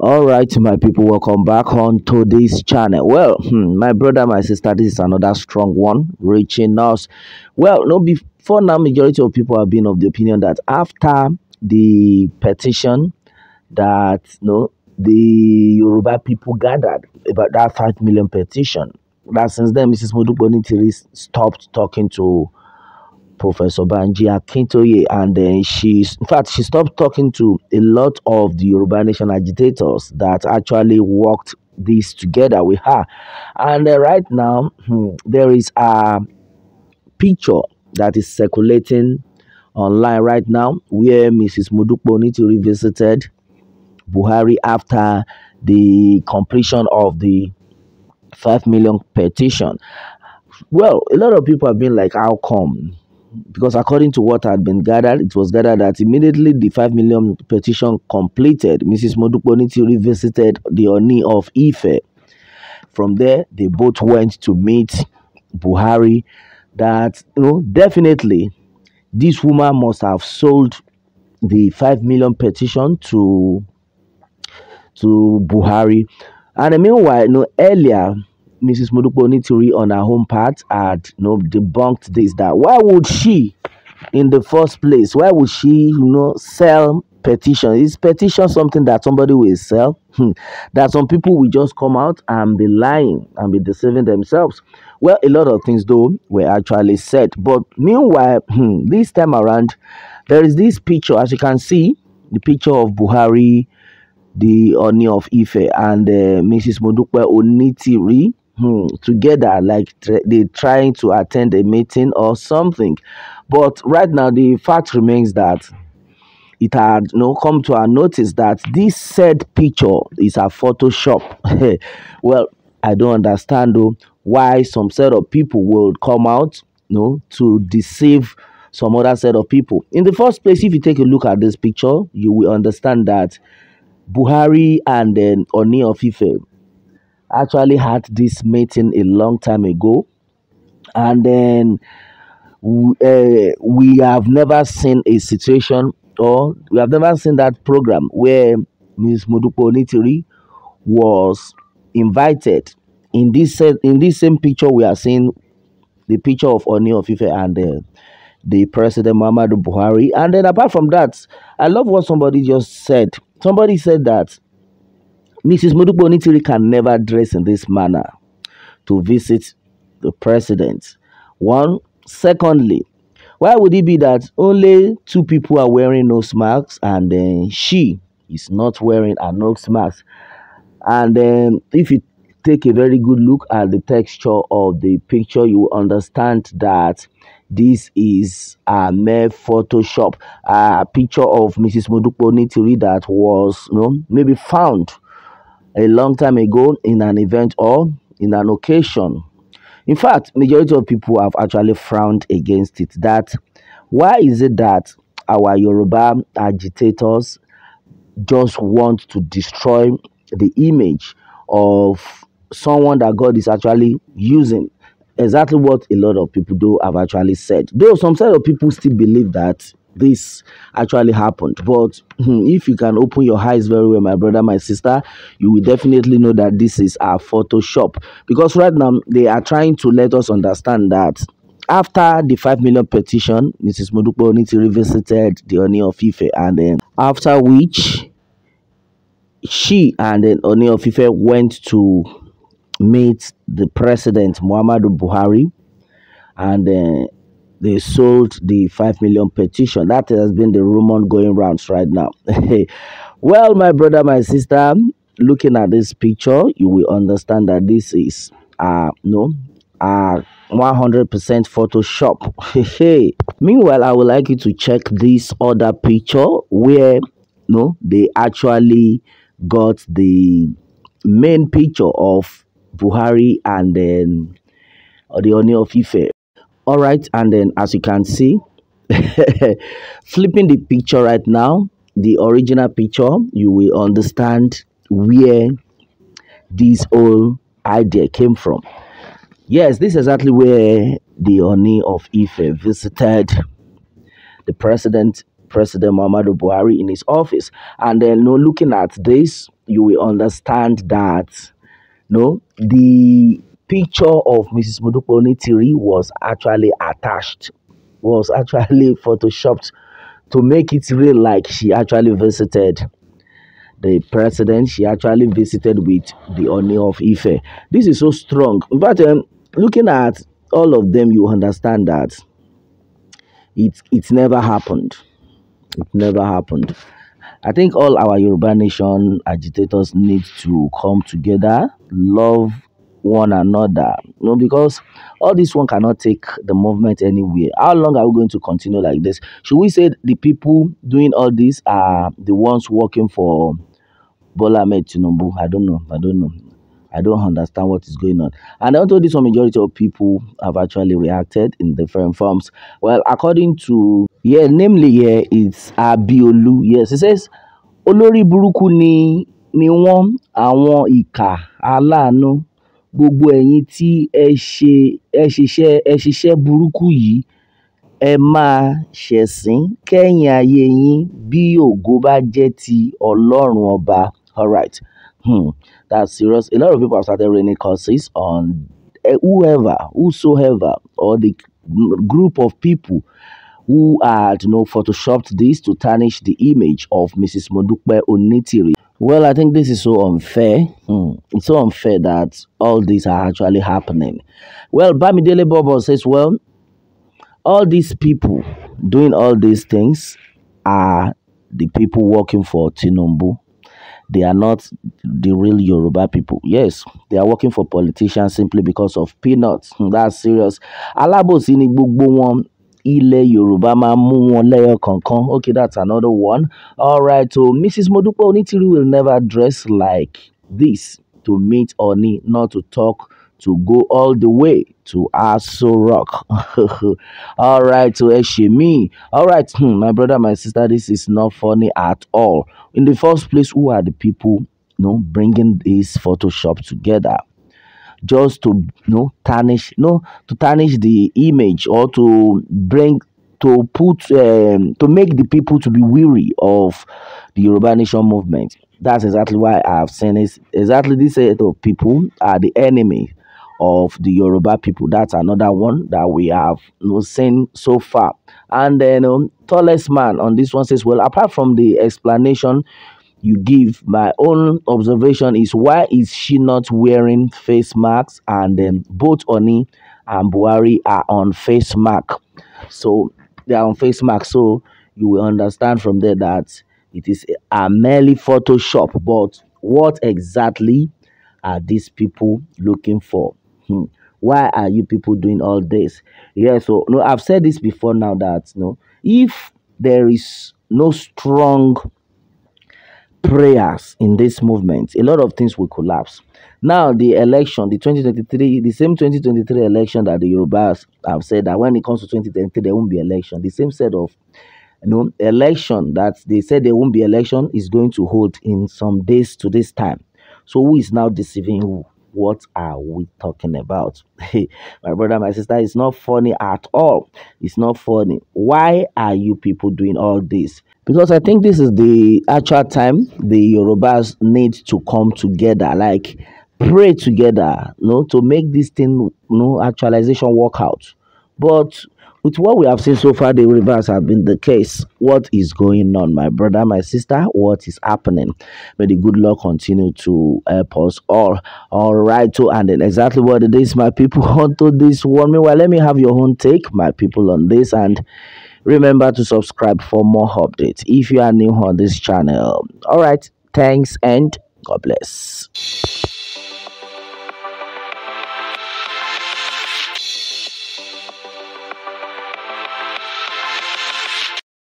All right, my people, welcome back on to this channel. Well, my brother, my sister, this is another strong one reaching us. Well, no, before now, majority of people have been of the opinion that after the petition that the Yoruba people gathered about that 5 million petition, that since then Mrs. Onitiri stopped talking to Professor Banji Akintoye, and then in fact, she stopped talking to a lot of the Yoruba Nation agitators that actually worked this together with her. And right now, there is a picture that is circulating online right now where Mrs. Onitiri visited Buhari after the completion of the 5 million petition. Well, a lot of people have been like, how come? Because according to what had been gathered, it was gathered that immediately the 5 million petition completed, Mrs. Onitiri visited the Ooni of Ife. From there, they both went to meet Buhari. That definitely this woman must have sold the 5 million petition to Buhari. And meanwhile, earlier, Mrs. Onitiri on her home part had debunked this, that why would she in the first place, why would she sell petition? Is petition something that somebody will sell? That some people will just come out and be lying and be deceiving themselves? Well, a lot of things though were actually said, but meanwhile, this time around, there is this picture, as you can see, the picture of Buhari, the Ooni of Ife, and Mrs. Onitiri together, like they're trying to attend a meeting or something. But right now, the fact remains that it had come to our notice that this said picture is a Photoshop. Well, I don't understand though why some set of people will come out to deceive some other set of people. In the first place, if you take a look at this picture, you will understand that Buhari and then Ooni of Ife actually had this meeting a long time ago, and then we have never seen a situation, or we have never seen that program where Ms. Onitiri was invited. In this same picture, we are seeing the picture of Ooni of Ife and the President Muhammadu Buhari. And then apart from that, I love what somebody just said. Somebody said that Mrs. Onitiri can never dress in this manner to visit the president. One. Secondly, why would it be that only two people are wearing nose masks and then she is not wearing a nose mask? And then if you take a very good look at the texture of the picture, you will understand that this is a mere Photoshop, a picture of Mrs. Onitiri that was maybe found a long time ago in an event or in an occasion. In fact, majority of people have actually frowned against it. That why is it that our Yoruba agitators just want to destroy the image of someone that God is actually using? Exactly what a lot of people do have actually said. Though some side of people still believe that this actually happened, but if you can open your eyes very well, my brother, my sister, you will definitely know that this is a Photoshop. Because right now they are trying to let us understand that after the 5 million petition, Mrs. Onitiri visited the Ooni of Ife, and then after which she and then Ooni of Ife went to meet the president Muhammadu Buhari, and they sold the 5 million petition. That has been the rumor going rounds right now. Well, my brother, my sister, looking at this picture, you will understand that this is 100% Photoshop. Meanwhile, I would like you to check this other picture where they actually got the main picture of Buhari and then the Ooni of Ife. All right, and then as you can see, flipping the picture right now, the original picture, you will understand where this whole idea came from. Yes, this is exactly where the Ooni of Ife visited the president President Muhammadu Buhari in his office. And then, looking at this, you will understand that, the picture of Mrs. Modupe Onitiri was actually attached, was actually photoshopped to make it real, like she actually visited the president. She actually visited with the Ooni of Ife. This is so strong. But looking at all of them, you understand that it never happened. It never happened. I think all our Yoruba nation agitators need to come together, love one another, because all this one cannot take the movement anywhere. How long are we going to continue like this? Should we say the people doing all this are the ones working for Bola Ahmed Tinubu? I don't know. I don't know. I don't understand what is going on. And although this one majority of people have actually reacted in different forms. Well, according to, namely here, it's Abiolu. Yes, it says, Olórí burúkú ni wọ́n, àwọn ìkà aláàánú, gbogbo ẹ̀yin tí ẹ ṣiṣẹ́ burúkú yìí, ẹ máa ṣẹ̀sín kẹ́yìn ayé yín bí ògo bá jẹ́ ti Ọlọ́run ọba. All right. That's serious. A lot of people have started raining curses on whosoever, or the group of people who had, photoshopped this to tarnish the image of Mrs. Modupe Onitiri. Well, I think this is so unfair. It's so unfair that all these are actually happening. Well, Bamidele Bobo says, well, all these people doing all these things are the people working for Tinubu. They are not the real Yoruba people. Yes, they are working for politicians simply because of peanuts. That's serious. Alábòsí ni gbogbo wọn, ilẹ̀ Yorùbá máa mú wọn lẹ́yọ kọ̀ọ̀kan. Okay, that's another one. All right, so Mrs. Modupe Onitiri will never dress like this to meet Ooni, not to talk, to go all the way to Aso Rock. All right, so Eshimi. All right, my brother, my sister, this is not funny at all. In the first place, who are the people, bringing this Photoshop together? Just to, tarnish, to tarnish the image, or to to make the people to be weary of the Yoruba Nation movement. That's exactly why I've seen it. Exactly this set of people are the enemy of the Yoruba people. That's another one that we have seen so far. And then tallest man on this one says, well, apart from the explanation you give, my own observation is, why is she not wearing face masks? And then both Ooni and Buhari are on face mask. So they are on face mask. So you will understand from there that it is a merely Photoshop. But what exactly are these people looking for? Why are you people doing all this? Yeah, so I've said this before now that if there is no strong prayers in this movement, a lot of things will collapse. Now the election, the 2023, the same 2023 election that the Yorubas have said that when it comes to 2023 there won't be election, the same set of election that they said there won't be election is going to hold in some days to this time. So who is now deceiving who? What are we talking about? My brother, my sister, it's not funny at all. It's not funny. Why are you people doing all this? Because I think this is the actual time the Yorubas need to come together, like pray together, to make this thing, actualization work out. But with what we have seen so far, the reverse have been the case. What is going on, my brother, my sister? What is happening? May the good Lord continue to help us all. All right, so and then exactly what it is, my people, onto this one. Meanwhile, let me have your own take, my people, on this, and remember to subscribe for more updates if you are new on this channel. All right, thanks and God bless.